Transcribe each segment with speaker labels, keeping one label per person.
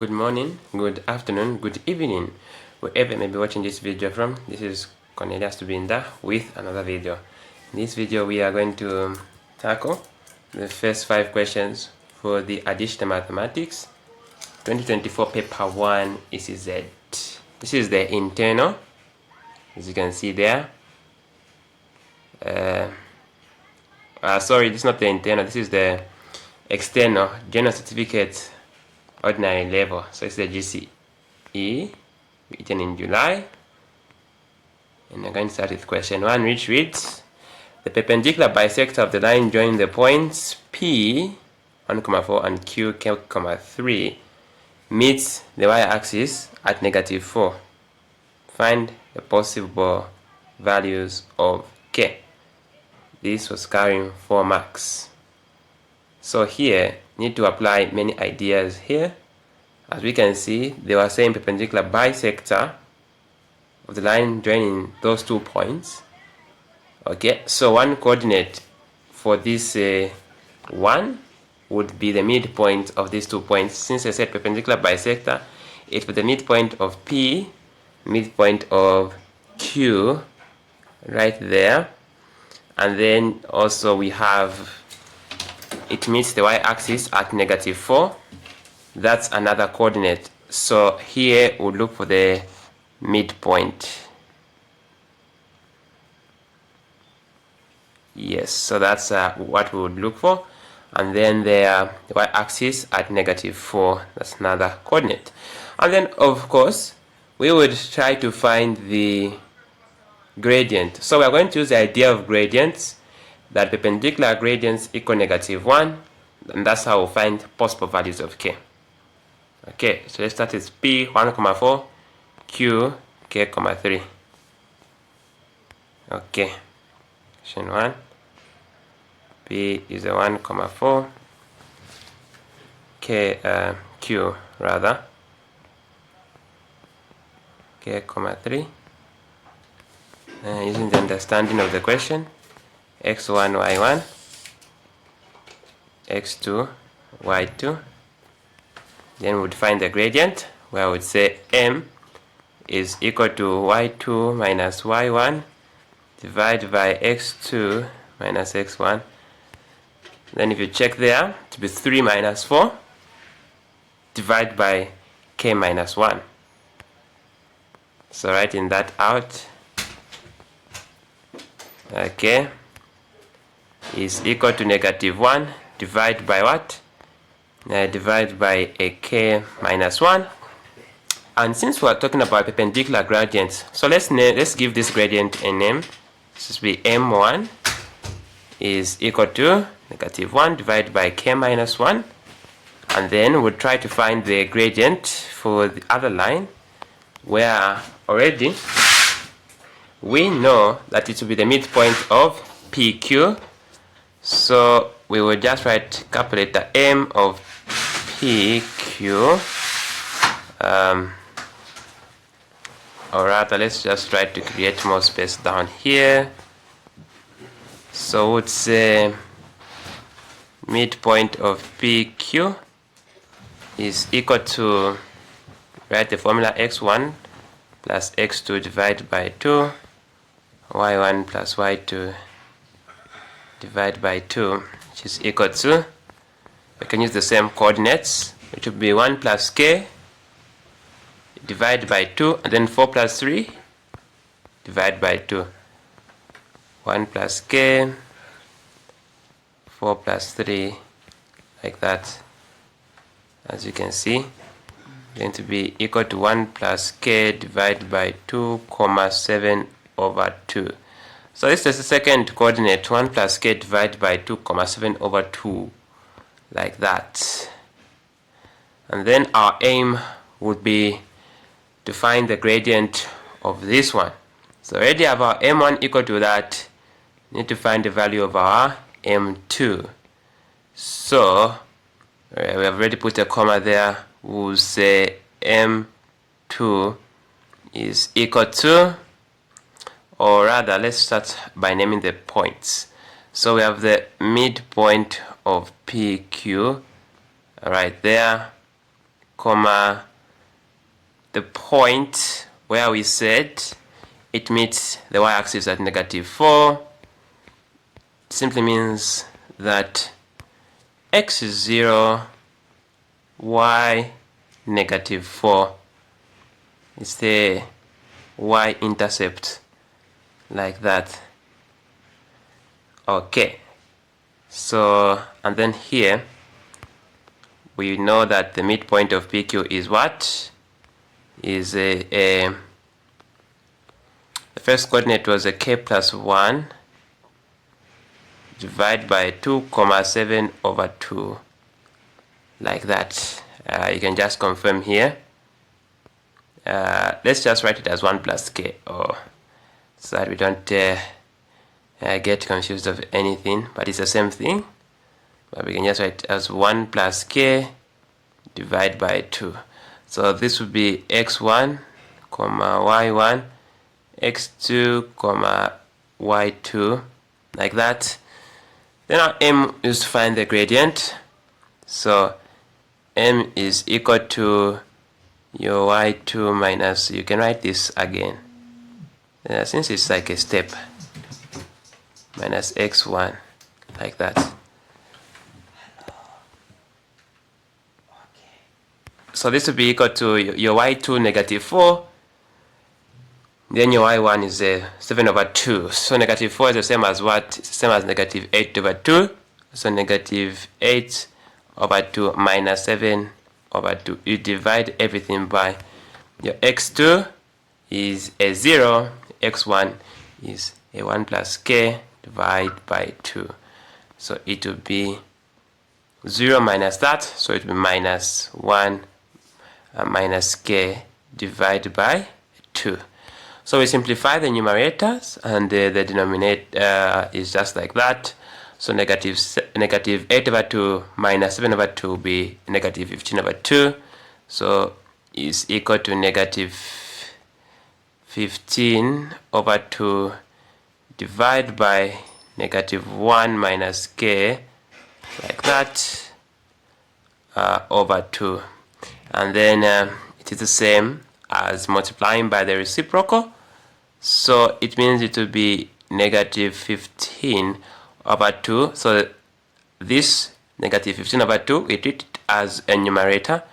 Speaker 1: Good morning, good afternoon, good evening, wherever you may be watching this video from. This is Cornelius Tubinda with another video. In this video, we are going to tackle the first 5 questions for the Additional Mathematics 2024 Paper 1 ECZ. This is the internal, as you can see there. Sorry, this is not the internal, this is the external General Certificate Ordinary Level. So it's the GCE, written in July. And I'm going to start with question 1, which reads: the perpendicular bisector of the line joining the points P 1,4 and Q 3 meets the y-axis at -4. Find the possible values of K. This was carrying 4 marks. So here, need to apply many ideas here. As we can see, they were saying perpendicular bisector of the line joining those 2 points. Okay, so one coordinate for this 1 would be the midpoint of these 2 points. Since I said perpendicular bisector, it for the midpoint of P, midpoint of Q, right there. And then also we have it meets the y-axis at -4. That's another coordinate. So here we'll look for the midpoint. Yes, so that's what we would look for. And then the y-axis at -4. That's another coordinate. And then of course we would try to find the gradient. So we are going to use the idea of gradients, that perpendicular gradients equal -1, and that's how we'll find possible values of K. Okay, so let's start with P 1,4, Q K, 3. Okay, question 1. P is a 1,4, Q rather, K, 3. Using the understanding of the question, x1, y1, x2, y2. Then we would find the gradient, where I would say m is equal to y2 minus y1 divided by x2 minus x1. Then if you check there, it will be 3 minus 4 divided by k minus 1. So writing that out, okay, is equal to -1 divided by what? Divided by a k minus 1. And since we are talking about perpendicular gradients, so let's give this gradient a name. This will be m1 is equal to -1 divided by k minus 1. And then we'll try to find the gradient for the other line, where already we know that it will be the midpoint of PQ. So we will just write calculator m of PQ, or rather let's just try to create more space down here. So it's midpoint of PQ is equal to, write the formula, x1 plus x2 divided by 2, y1 plus y2 divided by 2, which is equal to, we can use the same coordinates, which would be 1 plus k divided by 2, and then 4 plus 3 divided by 2. 1 plus k, 4 plus 3, like that. As you can see, going to be equal to 1 plus k divided by 2, 7 over 2. So this is the second coordinate, 1 plus k divided by 2, 7 over 2, like that. And then our aim would be to find the gradient of this one. So already have our m1 equal to that, need to find the value of our m2. So we have already put a comma there. We'll say m2 is equal to, or rather let's start by naming the points. So we have the midpoint of PQ right there, comma the point where we said it meets the y-axis at -4, simply means that x is 0, y -4 is the y-intercept, like that. Okay, so and then here we know that the midpoint of PQ is what? Is the first coordinate was a k plus 1 divided by 2,7/2, like that. You can just confirm here. Let's just write it as 1 plus k, so that we don't get confused of anything, but it's the same thing. But we can just write it as 1 plus k divided by 2. So this would be x1, y1, x2, y2, like that. Then our m is to find the gradient. So m is equal to your y2 minus, you can write this again, since it's like a step, minus x1, like that. So this will be equal to your y2 -4, then your y1 is 7/2. So -4 is the same as what? It's the same as -8/2. So -8/2 minus 7/2. You divide everything by your x2 is a 0, x1 is a 1 plus k divided by 2. So it will be 0 minus that, so it will be minus 1 minus k divided by 2. So we simplify the numerators, and the denominator is just like that. So -8/2 minus 7/2 will be -15/2. So is equal to -15/2 divided by -1 minus k, like that, over 2. And then it is the same as multiplying by the reciprocal. So it means it will be -15/2. So this -15/2, we treat it as a numerator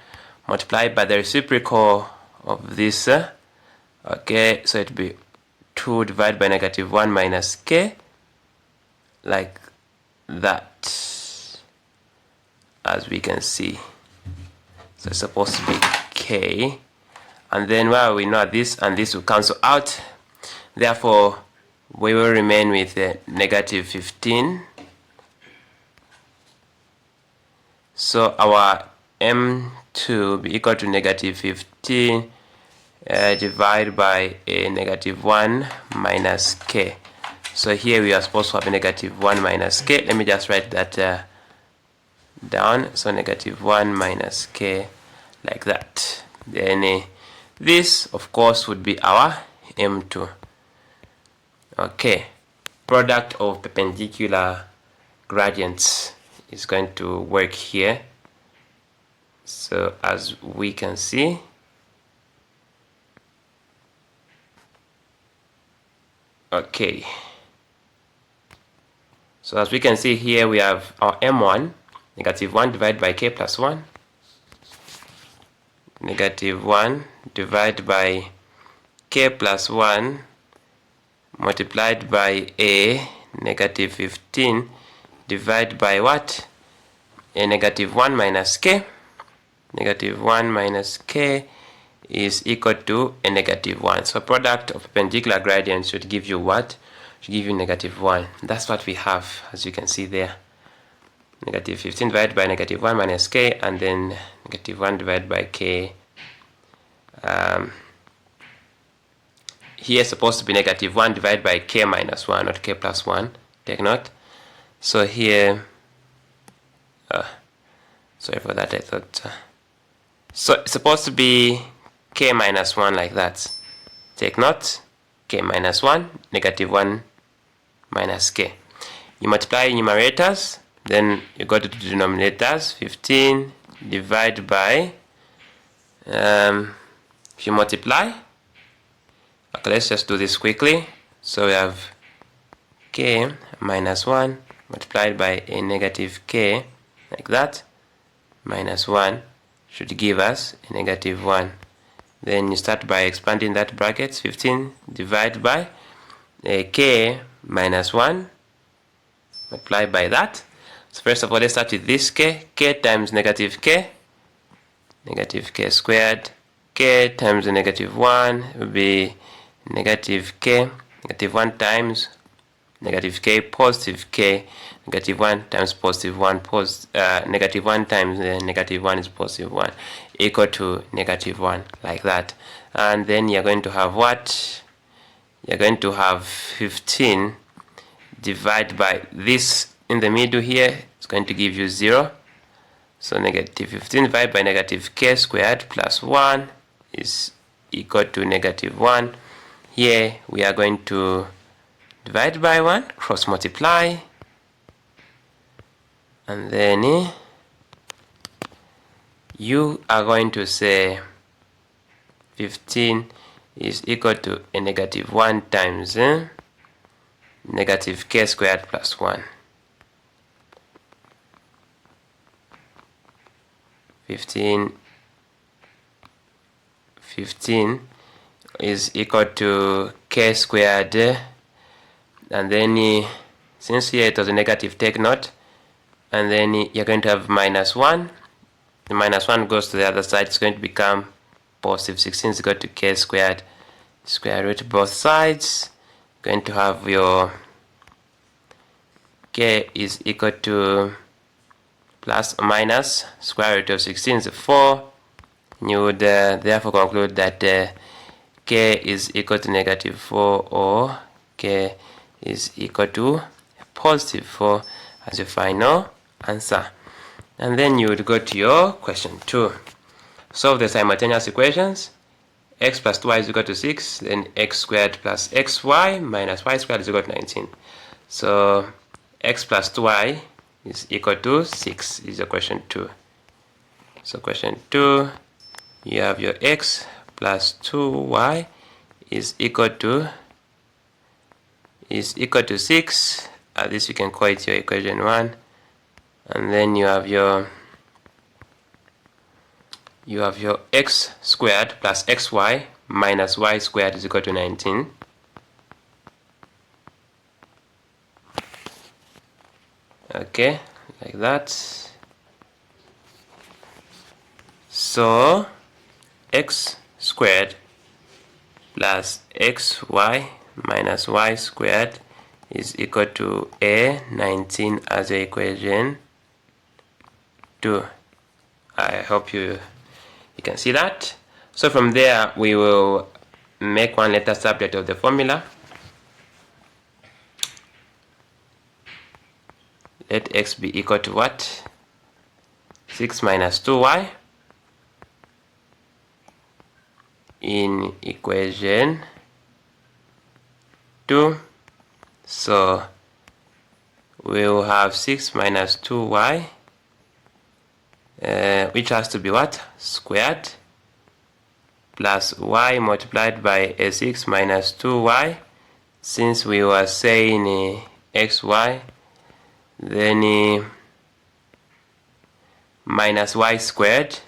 Speaker 1: multiplied by the reciprocal of this. Okay, so it will be 2 divided by -1 minus k, like that, as we can see. So it's supposed to be k, and then we know this and this will cancel out, therefore we will remain with -15. So our m2 will be equal to -15 divided by a -1 minus k. So here we are supposed to have a -1 minus k. Let me just write that down. So -1 minus k, like that. Then this of course would be our m2. Okay, product of perpendicular gradients is going to work here. So as we can see, okay, so as we can see here, we have our m1, -1 divided by k plus 1, -1 divided by k plus 1 multiplied by a -15 divided by what? A -1 minus k. -1 minus k is equal to a -1. So product of perpendicular gradients should give you what? Should give you -1. That's what we have, as you can see there. -15 divided by -1 minus k, and then -1 divided by k. Here is supposed to be -1 divided by k minus 1, not k plus 1. Take note. So here, sorry for that, I thought. So it's supposed to be k minus 1, like that. Take note. K minus 1, -1 minus k. You multiply numerators, then you go to the denominators. 15 divided by If you multiply, okay, let's just do this quickly. So we have k minus 1 multiplied by a negative k, like that, minus 1 should give us a negative 1. Then you start by expanding that bracket. 15 divided by a k minus 1 multiplied by that. So first of all, let's start with this k. K times negative k squared. K times the negative 1 will be negative k, negative 1 times negative k, positive k, negative 1 times positive 1, negative 1 times negative 1 is positive 1, equal to negative 1, like that. And then you're going to have what? You're going to have 15 divided by this in the middle here. It's going to give you 0. So negative 15 divided by negative k squared plus 1 is equal to negative 1. Here we are going to divide by 1, cross multiply, and then you are going to say 15 is equal to a negative 1 times negative k squared plus 1. 15 is equal to k squared, and then since here it was a negative, take note, and then you're going to have minus 1. The minus 1 goes to the other side. It's going to become positive 16 is equal to k squared, square root both sides. Going to have your k is equal to plus or minus square root of 16 is 4. You would therefore conclude that k is equal to negative 4, or k is equal to positive 4 as your final answer. And then you would go to your question 2. Solve the simultaneous equations. X plus 2y is equal to 6, then x squared plus xy minus y squared is equal to 19. So x plus 2y is equal to 6 is your question 2. So question 2, you have your x plus 2y is equal to 6. At least you can call it your equation 1. And then you have your x squared plus xy minus y squared is equal to 19. Okay, like that. So x squared plus xy minus y squared is equal to a 19 as a equation 2. I hope you can see that. So from there we will make one letter subject of the formula. Let x be equal to what? 6 minus 2y in equation 2. So we will have 6 minus 2y, which has to be what? Squared, plus y multiplied by a 6 minus 2y. Since we were saying xy, then minus y squared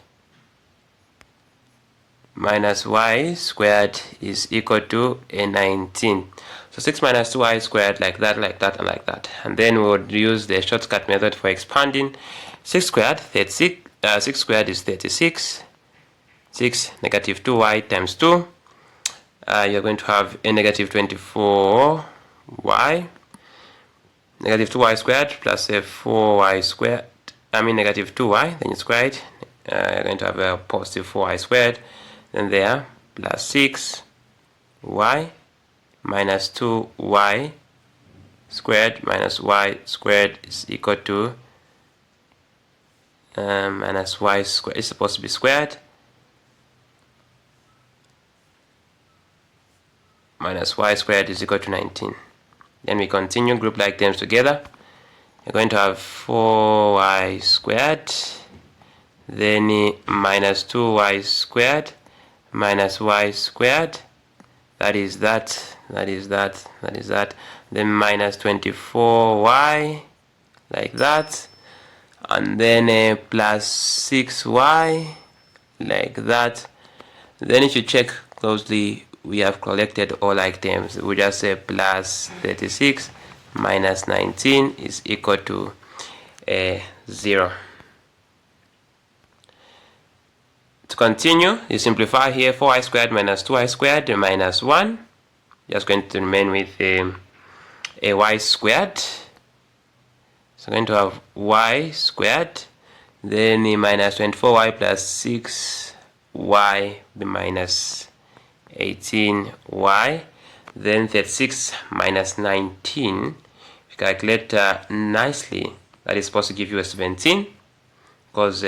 Speaker 1: is equal to a 19. So 6 minus 2y squared, like that, like that, and like that. And then we would use the shortcut method for expanding. 6 squared, 36. 6 squared is 36. 6 negative 2y times 2. You're going to have a negative 24y. Negative 2y squared plus a 4y squared. Negative 2y, then you square it. You're going to have a positive 4y squared. Then there, plus 6y minus 2y squared minus y squared is equal to minus y squared. It's supposed to be squared. Minus y squared is equal to 19. Then we continue, group like terms together. You're going to have 4y squared then minus 2y squared minus y squared, that is that, then minus 24y, like that, and then plus 6y, like that. Then if you check closely, we have collected all like terms. We just say plus 36 minus 19 is equal to 0. To continue, you simplify here. 4y squared minus 2y squared minus 1. Just going to remain with a y squared. So going to have y squared, then minus 24y plus 6y be minus 18y, then 36 minus 19. If you calculate nicely, that is supposed to give you a 17, because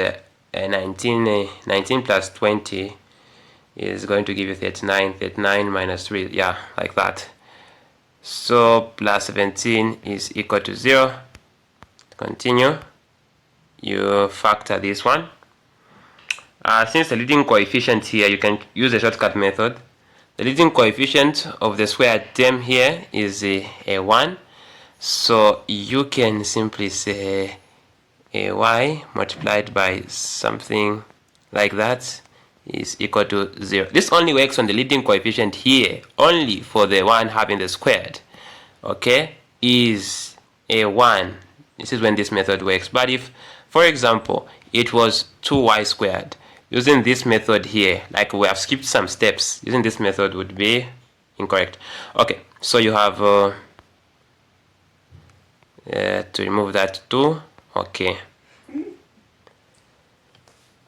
Speaker 1: 19 plus 20 is going to give you 39. 39 minus 3, yeah, like that. So plus 17 is equal to 0. Continue, you factor this one. Since the leading coefficient here, you can use the shortcut method. The leading coefficient of the squared term here is a 1. So you can simply say y multiplied by something like that is equal to 0. This only works on the leading coefficient here, only for the one having the squared, okay, is a 1. This is when this method works. But if, for example, it was 2y squared, using this method here, like we have skipped some steps, using this method would be incorrect. Okay, so you have to remove that 2. Okay.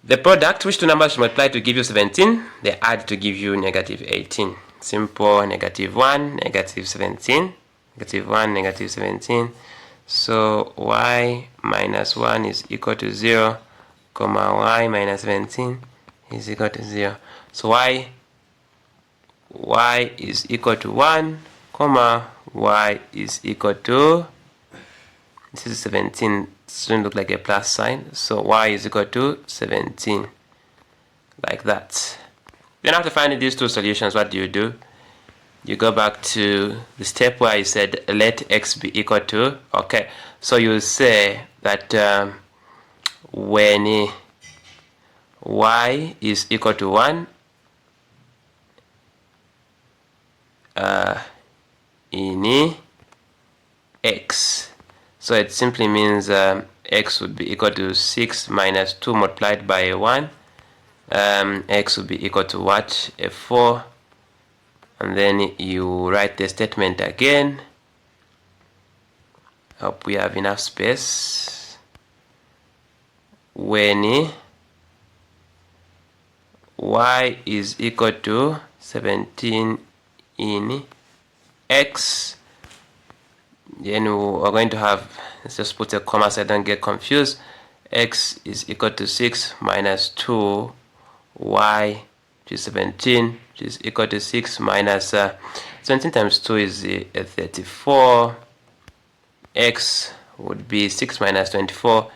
Speaker 1: The product, which two numbers multiply to give you 17, they add to give you negative 18. Simple, negative 1, negative 17, negative 1, negative 17. So y minus 1 is equal to 0, comma y minus 17 is equal to 0. So y is equal to 1, comma y is equal to, this is 17, it shouldn't look like a plus sign, so y is equal to 17, like that. Then after finding these two solutions, what do? You go back to the step where I said let x be equal to, okay, so you say that when y is equal to 1 in x, so it simply means x would be equal to 6 minus 2 multiplied by 1. X would be equal to what? A 4. And then you write the statement again. Hope we have enough space. When y is equal to 17 in x, then we're going to have, let's just put a comma so I don't get confused. X is equal to 6 minus 2 y, which is 17, which is equal to 6 minus 17 times 2 is 34. X would be 6 minus 24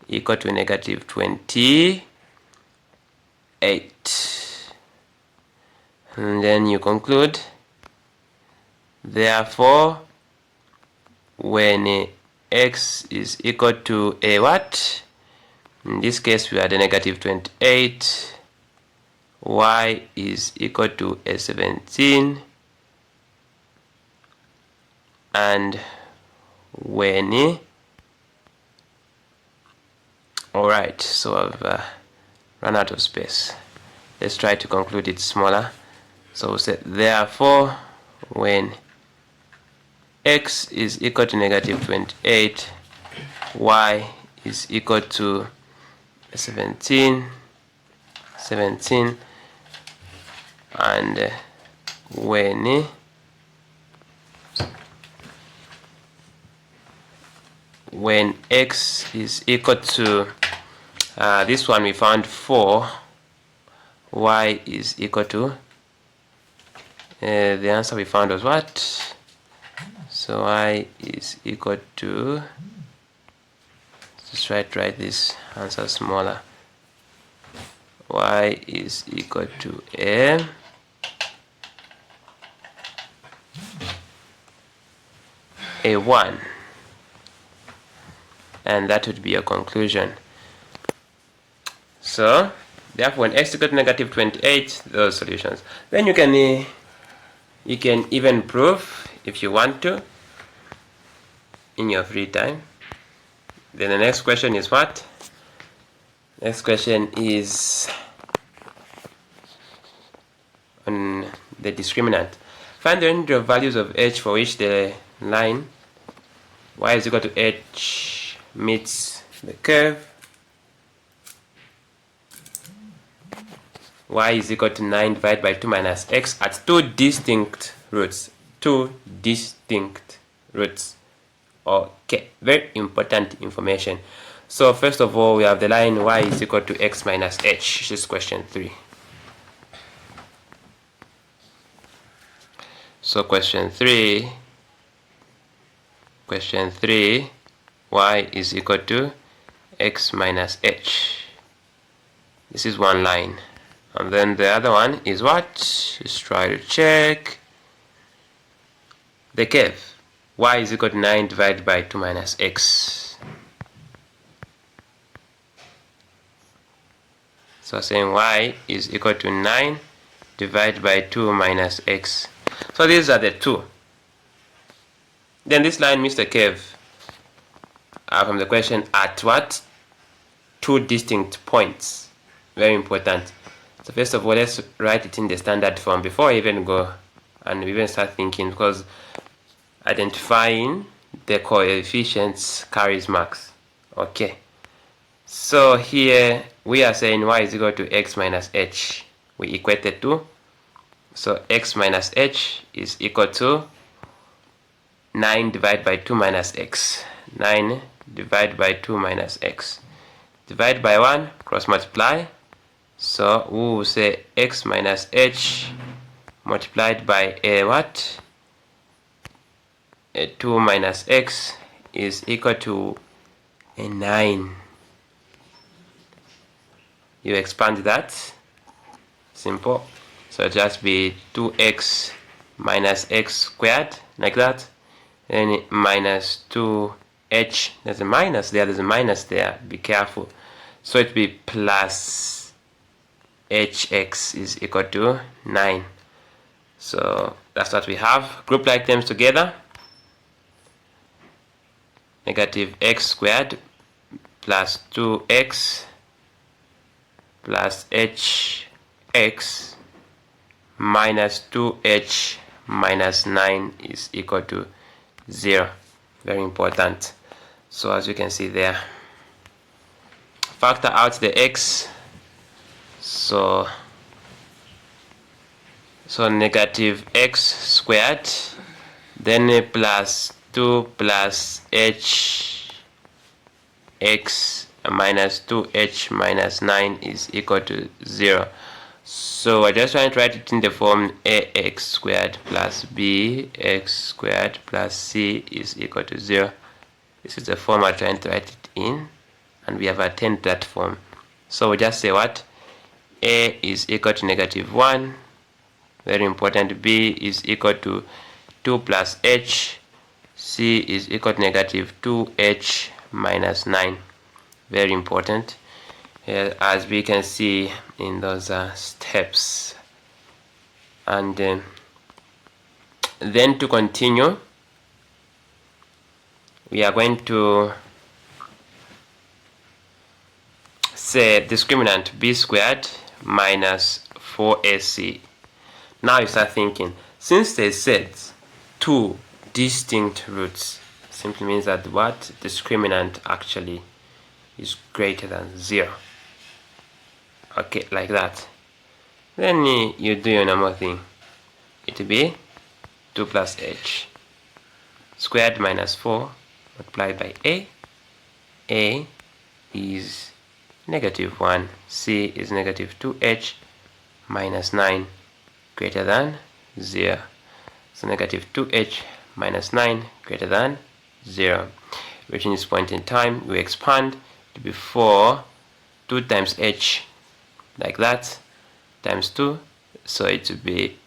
Speaker 1: equal to negative 28. And then you conclude, therefore, when x is equal to a what? In this case, we had a negative 28. Y is equal to a 17. And when alright, so I've run out of space. Let's try to conclude it smaller. So we say therefore when x is equal to negative 28, y is equal to 17, and when x is equal to this one we found 4, y is equal to the answer we found was what? So y is equal to, just try to write this answer smaller. y is equal to a1, and that would be your conclusion. So therefore when x equal to negative 28, those solutions. Then you can even prove if you want to in your free time. Then the next question is what? Next question is on the discriminant. Find the range of values of h for which the line y is equal to h meets the curve y is equal to 9 divided by 2 minus x at two distinct roots. Okay, very important information. So first of all, we have the line y is equal to x minus h. This is question 3. So question 3, y is equal to x minus h. This is one line. And then the other one is what? Let's try to check the curve. Y is equal to 9 divided by 2 minus x. So saying y is equal to 9 divided by 2 minus x. So these are the two. Then this line meets the curve from the question at what? Two distinct points. Very important. So first of all, let's write it in the standard form before I even go and even start thinking, because identifying the coefficients carries marks. Okay. So here we are saying y is equal to x minus h. We equate the two. So x minus h is equal to 9 divided by 2 minus x. 9 divided by 2 minus x. Divide by 1, cross multiply. So we will say x minus h multiplied by a what? A 2 minus x is equal to a 9. You expand that. Simple. So just be 2x minus x squared, like that. Then minus 2h. There's a minus there. There's a minus there. Be careful. So it will be plus hx is equal to 9. So that's what we have. Group like terms together. Negative x squared plus 2x plus hx minus 2h minus 9 is equal to 0. Very important. So as you can see there, factor out the x. So negative x squared, then plus 2 plus h x minus 2h minus 9 is equal to 0. So I just want to write it in the form ax squared plus bx squared plus c is equal to 0. This is the form I'm trying to write it in, and we have attained that form. So we just say what? A is equal to negative 1. Very important. B is equal to 2 plus h. C is equal to negative 2h minus 9. Very important. As we can see in those steps. And then to continue, we are going to say discriminant b squared minus 4ac. Now you start thinking, since they said two distinct roots, simply means that what? Discriminant actually is greater than 0. Okay, like that. Then you do your normal thing. It will be 2 plus h squared minus 4 multiplied by a. A is negative 1. C is negative 2h minus 9 greater than 0. So negative 2h minus 9 greater than 0. Reaching this point in time, we expand to be 4. 2 times h like that, times 2, so it will be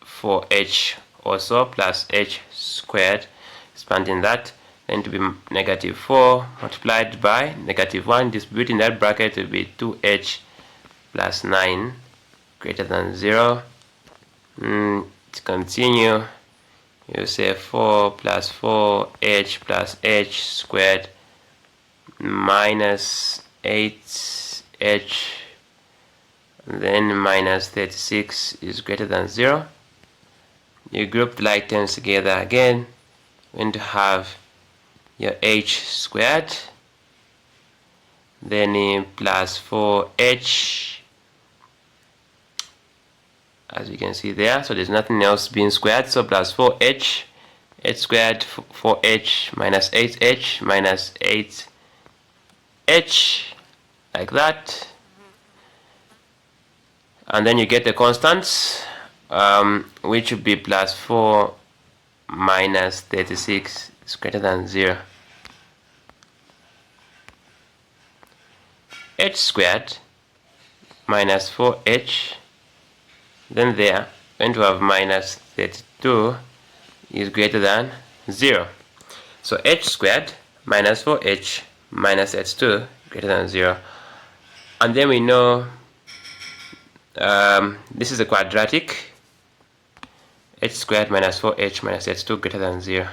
Speaker 1: 4h also plus h squared, expanding that, then to be negative 4 multiplied by negative 1, distributing that bracket will be 2h plus 9 greater than 0. To continue, you say 4 plus 4h plus h squared minus 8h, then minus 36 is greater than 0. You group the like terms together again, going to have your h squared, then plus 4h, as you can see there, so there's nothing else being squared, so plus 4h, h squared, 4h minus 8h minus 8h, like that, and then you get the constants, which would be plus 4 minus 36 is greater than 0. H squared minus 4h, then there, going to have minus 32 is greater than 0. So h squared minus 4h minus h2 greater than 0. And then we know this is a quadratic. H squared minus 4h minus h2 greater than 0.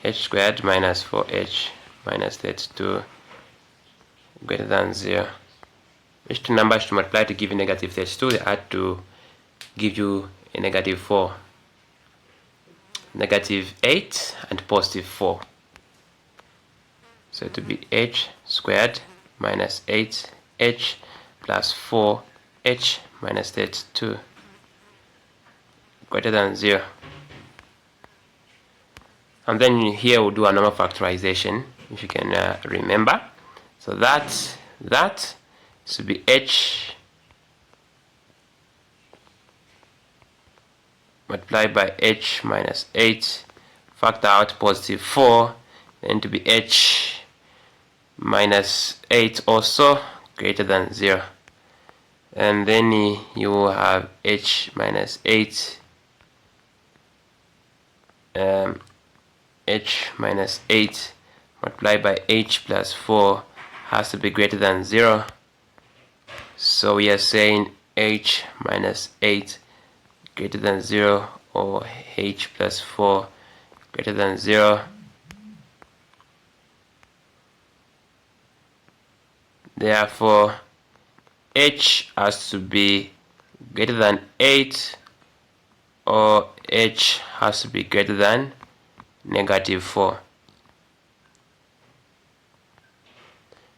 Speaker 1: H squared minus 4h minus h2 greater than 0. Which two numbers to multiply to give you negative 32? They add to give you a negative 4. Negative 8 and positive 4. So it will be h squared minus 8h plus 4h minus 32 greater than 0. And then here we'll do a normal factorization, if you can remember. So that should be h multiplied by h minus 8, factor out positive 4, then to be h minus 8 also greater than 0. And then you will have h minus 8, h minus 8 multiplied by h plus 4 has to be greater than 0. So we are saying h minus 8 greater than 0, or h plus 4 greater than 0. Therefore, h has to be greater than 8, or h has to be greater than negative 4.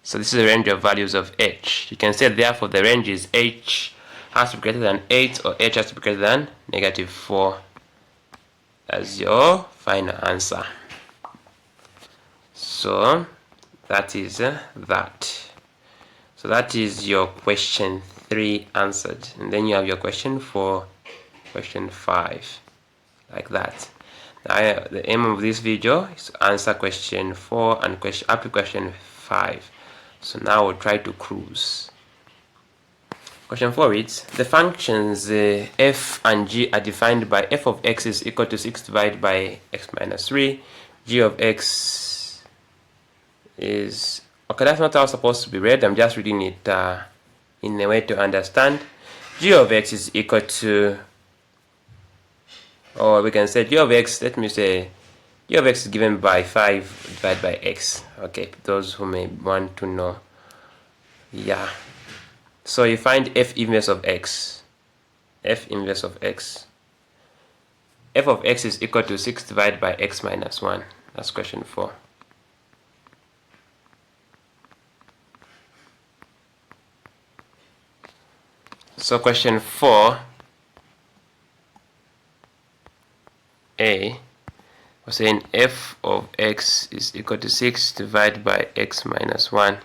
Speaker 1: So this is the range of values of h. You can say therefore the range is h has to be greater than 8, or h has to be greater than negative 4 as your final answer. So that is that. So that is your question 3 answered. And then you have your question 4, question 5, like that. Now, the aim of this video is to answer question 4 and up to question 5. So now we'll try to cruise. Question 4 reads, the functions f and g are defined by f of x is equal to 6 divided by x minus 3. G of x is... Okay, that's not how it's supposed to be read. I'm just reading it in a way to understand. G of x is equal to... Or we can say g of x, let me say, g of x is given by 5 divided by x. Okay, those who may want to know. Yeah. So you find f inverse of x. F inverse of x. F of x is equal to 6 divided by x minus 1. That's question 4. So question 4, A, we're saying f of x is equal to 6 divided by x minus 1.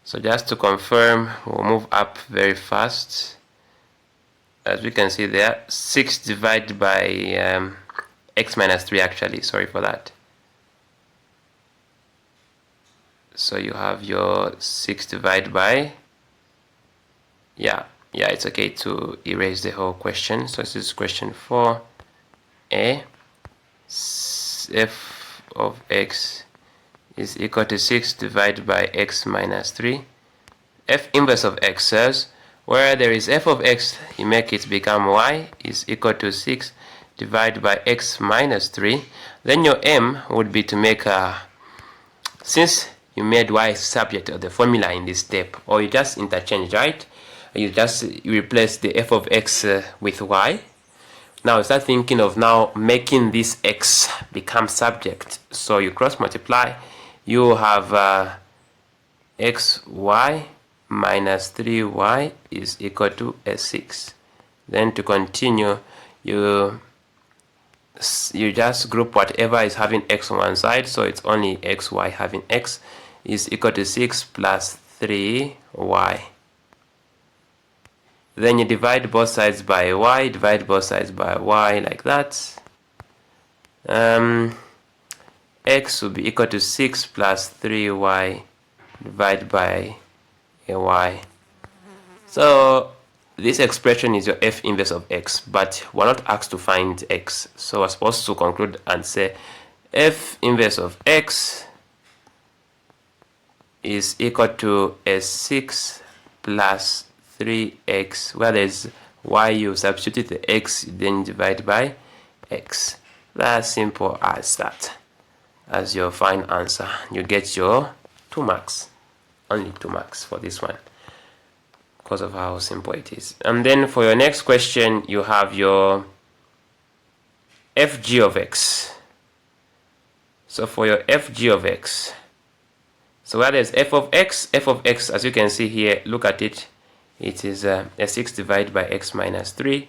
Speaker 1: So just to confirm, we'll move up very fast. As we can see there, 6 divided by x minus 3 actually, sorry for that. So you have your 6 divided by, yeah, it's okay to erase the whole question. So this is question 4a. F of x is equal to 6 divided by x minus 3. F inverse of x says, where there is f of x, you make it become y is equal to 6 divided by x minus 3. Then your m would be to make since you made y subject of the formula in this step, or you just interchange, right? You replace the f of x with y. Now start thinking of now making this x become subject. So you cross multiply, you have xy minus 3y is equal to s6. Then to continue, you just group whatever is having x on one side, so it's only xy having x is equal to 6 plus 3y. Then you divide both sides by y, divide both sides by y like that. X will be equal to 6 plus 3y divided by a y. So this expression is your f inverse of x, but we're not asked to find x. So we're supposed to conclude and say f inverse of x is equal to s6 plus 3x, where there's y, you substitute the x, then divide by x. That's simple as that. As your final answer, you get your 2 marks. Only 2 marks for this one, because of how simple it is. And then for your next question, you have your fg of x. So for your fg of x, so where there's f of x, as you can see here, look at it, it is s6 divided by x minus 3.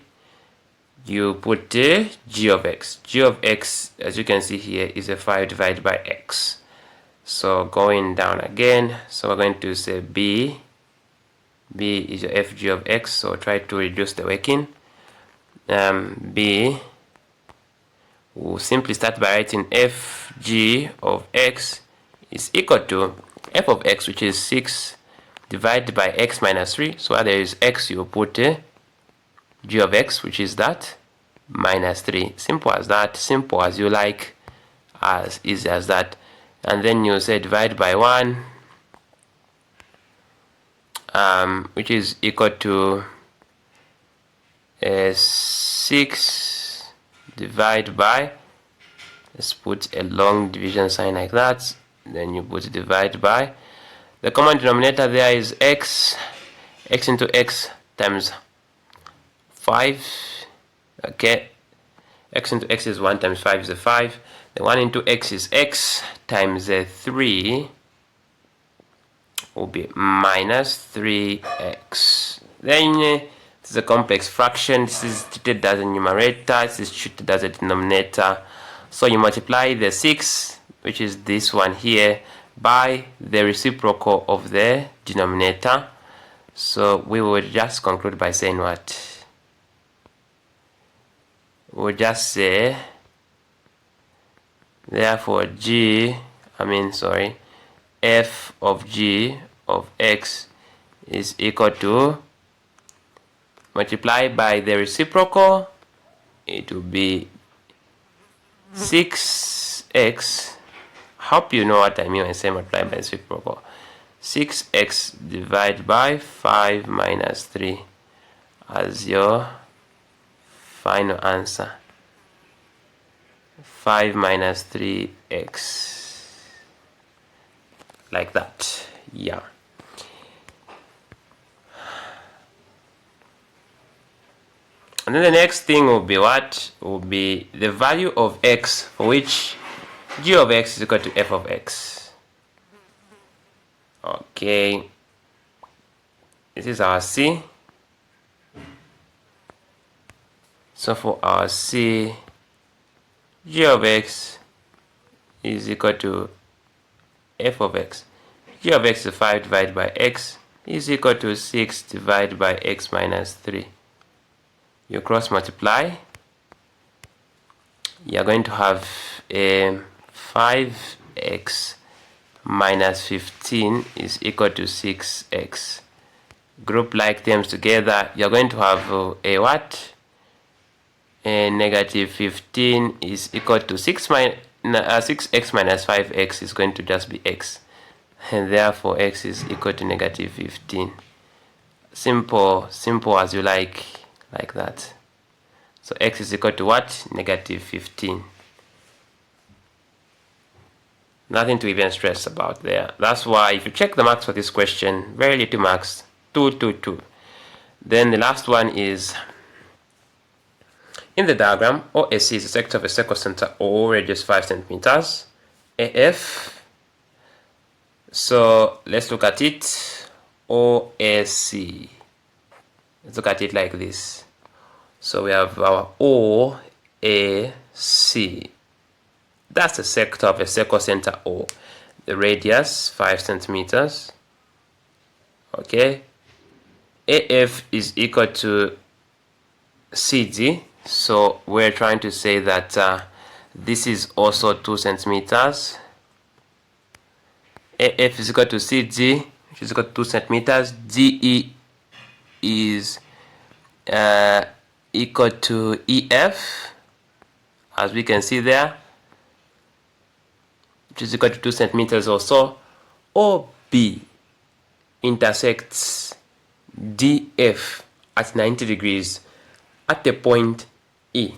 Speaker 1: You put g of x. G of x, as you can see here, is a 5 divided by x. So going down again, so we're going to say b is your fg of x, so try to reduce the working. B, we'll simply start by writing fg of x is equal to f of x, which is 6 divided by x minus 3. So where there is x, you put g of x, which is that, minus 3. Simple as that, simple as you like, as easy as that. And then you say divide by 1, which is equal to 6 divided by, let's put a long division sign like that, then you put divide by, the common denominator there is x into x times 5, okay, x into x is 1 times 5 is a 5, the 1 into x is x times 3 will be minus 3x. Then this is a complex fraction, this is treated as a numerator, this is treated as a denominator. So you multiply the 6, which is this one here, by the reciprocal of the denominator. So we will just conclude by saying what? We'll just say, therefore f of g of x is equal to, multiply by the reciprocal, it will be 6x. Hope you know what I mean when I say multiply by reciprocal. 6x divided by 5 minus 3 as your final answer. 5 minus 3x. Like that. Yeah. And then the next thing will be what? Will be the value of x for which g of x is equal to f of x. Okay. This is our C. So for our C, g of x is equal to f of x. G of x is 5 divided by x is equal to 6 divided by x minus 3. You cross multiply, you are going to have a 5x minus 15 is equal to 6x. Group like terms together, you're going to have a what? A negative 15 is equal to 6x minus 5x is going to just be x. And therefore x is equal to negative 15. Simple as you like that. So x is equal to what? Negative 15. Nothing to even stress about there. That's why if you check the marks for this question, very little marks, 2, 2, 2. Then the last one is, in the diagram, OSC is the sector of a circle center O, radius 5 centimeters. AF, so let's look at it. OSC, let's look at it like this. So we have our OAC. That's the sector of a circle center O. The radius 5 centimeters. Okay. AF is equal to CD. So we're trying to say that this is also 2 centimeters. AF is equal to CD, which is equal to 2 centimeters. DE is equal to EF, as we can see there, which is equal to 2 centimeters or so. OB intersects DF at 90 degrees at the point E.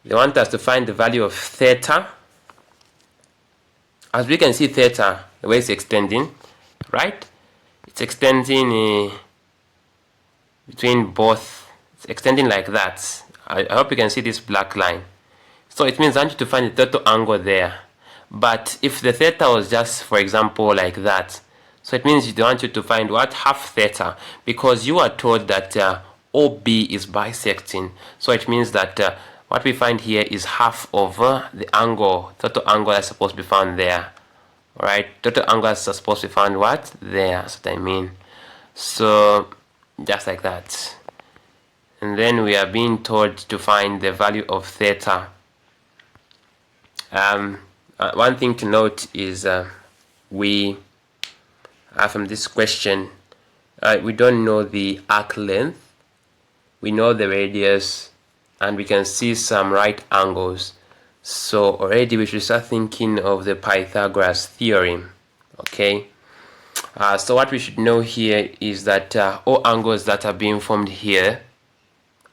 Speaker 1: They want us to find the value of theta. As we can see, theta, the way it's extending, right? It's extending between both. It's extending like that. I hope you can see this black line. So it means I want you to find the total angle there. But if the theta was just, for example, like that, so it means you want you to find what? Half theta, because you are told that OB is bisecting. So it means that what we find here is half of the angle, total angle that's supposed to be found there. Alright, total angle is supposed to be found what? There, that's what I mean. So just like that. And then we are being told to find the value of theta. One thing to note is we from this question, we don't know the arc length. We know the radius, and we can see some right angles. So already we should start thinking of the Pythagoras theorem. Okay. So what we should know here is that all angles that are being formed here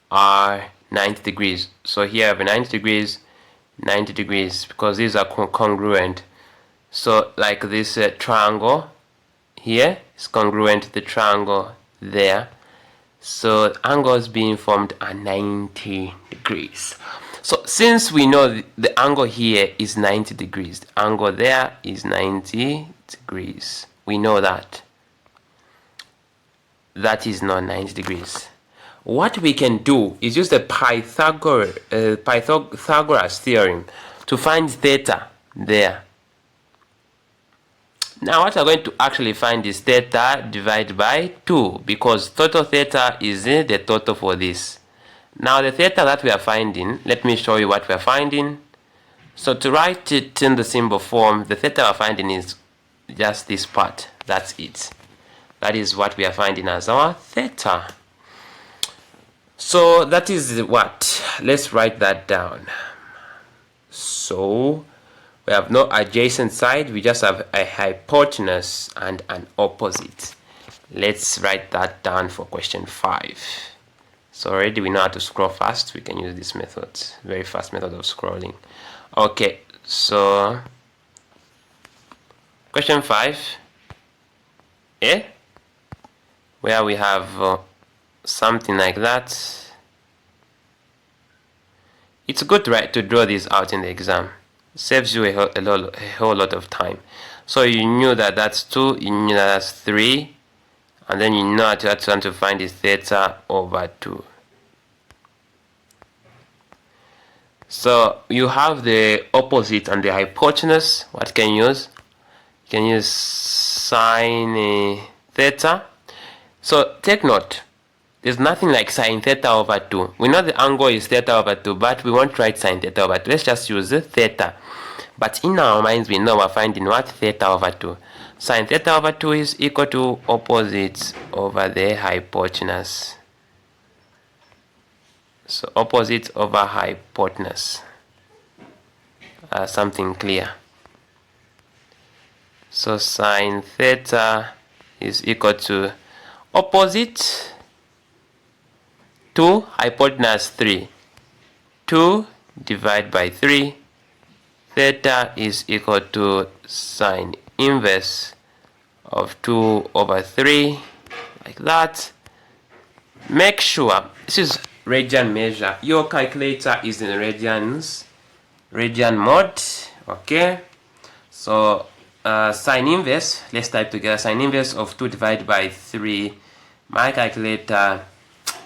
Speaker 1: are 90 degrees. So here I have 90 degrees, 90 degrees, because these are congruent. So like this triangle here is congruent to the triangle there. So angles being formed are 90 degrees. So since we know the angle here is 90 degrees, the angle there is 90 degrees. We know that. That is not 90 degrees. What we can do is use the Pythagoras theorem to find theta there. Now what we're going to actually find is theta divided by 2, because total theta is the total for this. Now the theta that we are finding, let me show you what we are finding. So to write it in the symbol form, the theta we are finding is just this part. That's it. That is what we are finding as our theta. So that is what? Let's write that down. So we have no adjacent side, we just have a hypotenuse and an opposite. Let's write that down for question 5. So already we know how to scroll fast. We can use this method, very fast method of scrolling. Okay, so question 5, where we have something like that. It's good to draw this out in the exam. Saves you a whole lot of time. So you knew that that's 2, you knew that that's 3, and then you know that you have to find is theta over 2. So you have the opposite and the hypotenuse. What can you use? You can use sine theta. So take note, there's nothing like sine theta over 2. We know the angle is theta over 2, but we won't write sine theta over 2. Let's just use theta. But in our minds, we know we're finding what? Theta over 2. Sine theta over 2 is equal to opposites over the hypotenuse. So opposites over hypotenuse. Something clear. So sine theta is equal to opposite 2 hypotenuse 3. 2 divided by 3. Theta is equal to sine inverse of 2 over 3, like that. Make sure, this is radian measure, your calculator is in radian mode, okay? So sine inverse, let's type together, sine inverse of 2 divided by 3, my calculator,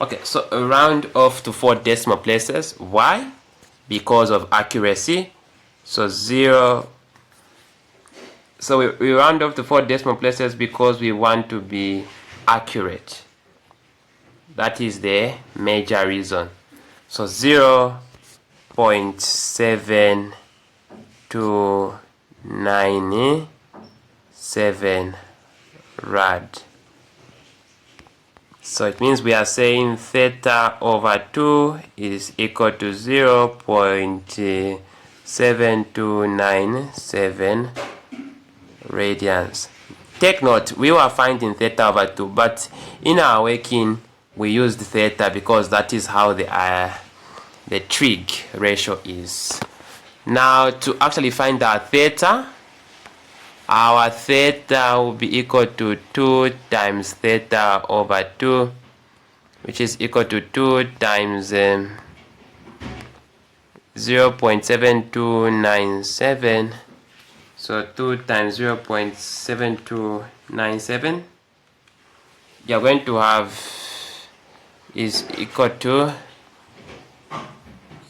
Speaker 1: okay, so round off to 4 decimal places. Why? Because of accuracy. So 0, so we round off to 4 decimal places because we want to be accurate. That is the major reason. So 0.7297 rad. So it means we are saying theta over 2 is equal to 0.7297 radians. Take note, we were finding theta over 2, but in our working we used theta because that is how the trig ratio is. Now to actually find our theta will be equal to 2 times theta over 2, which is equal to 2 times 0.7297. So 2 times 0.7297, you're going to have is equal to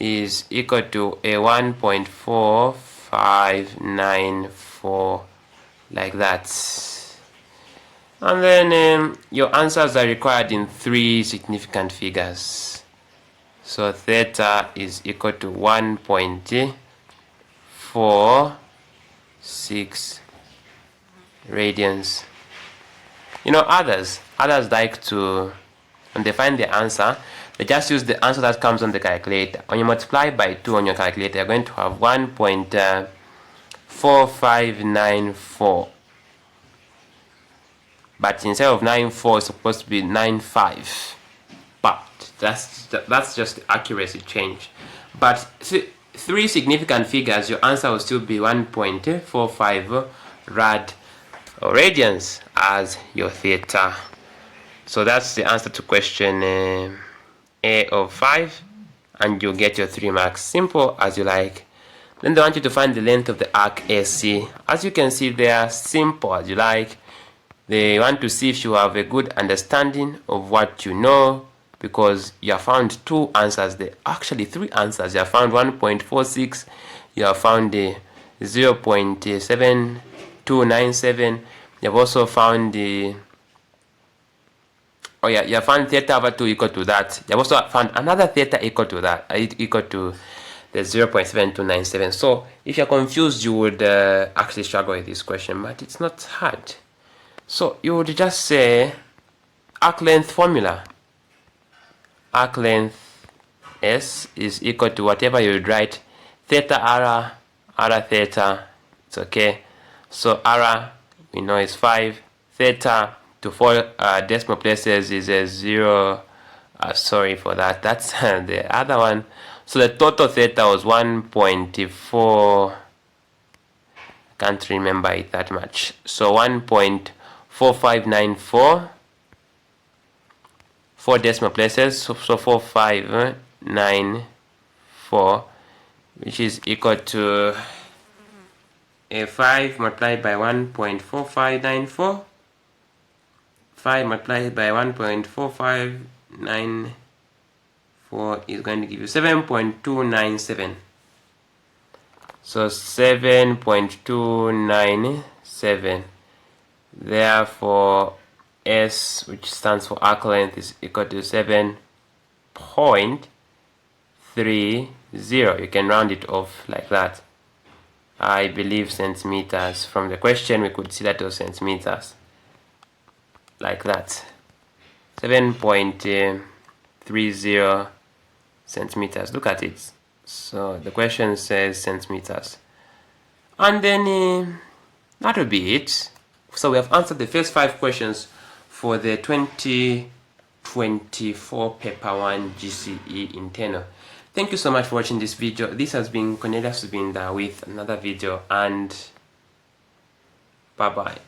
Speaker 1: a 1.4594, like that. And then your answers are required in 3 significant figures. So theta is equal to 1.46 radians. You know, others like to, when they find the answer, they just use the answer that comes on the calculator. When you multiply by 2 on your calculator, you're going to have 1.4594. But instead of 94, it's supposed to be 95. But that's just the accuracy change. But 3 significant figures, your answer will still be 1.45 rad or radians as your theta. So that's the answer to question A of 5, and you'll get your 3 marks. Simple as you like. Then they want you to find the length of the arc AC. As you can see there, simple as you like. They want to see if you have a good understanding of what you know, because you have found 2 answers there. Actually 3 answers. You have found 1.46, you have found 0.7297, you have also found the you have found theta over 2 equal to that. You have also found another theta equal to that, equal to the 0.7297. So if you're confused, you would actually struggle with this question, but it's not hard. So you would just say arc length formula. Arc length S is equal to whatever you would write, theta r theta. It's okay. So r we know is 5, theta to 4 decimal places is a 0. Sorry for that. That's the other one. So the total theta was 1.4. Can't remember it that much. So 1.4594. 4 decimal places. So 4594, which is equal to a 5 multiplied by 1.4594. 5 multiplied by 1.4594 is going to give you 7.297. So 7.297. Therefore, S, which stands for arc length, is equal to 7.30. You can round it off like that. I believe centimeters. From the question we could see that it was centimeters, like that. 7.30 centimeters. Look at it. So the question says centimeters, and then that will be it. So we have answered the first 5 questions for the 2024 paper 1 GCE internal. Thank you so much for watching this video. This has been Cornelius Subinda with another video, and bye bye.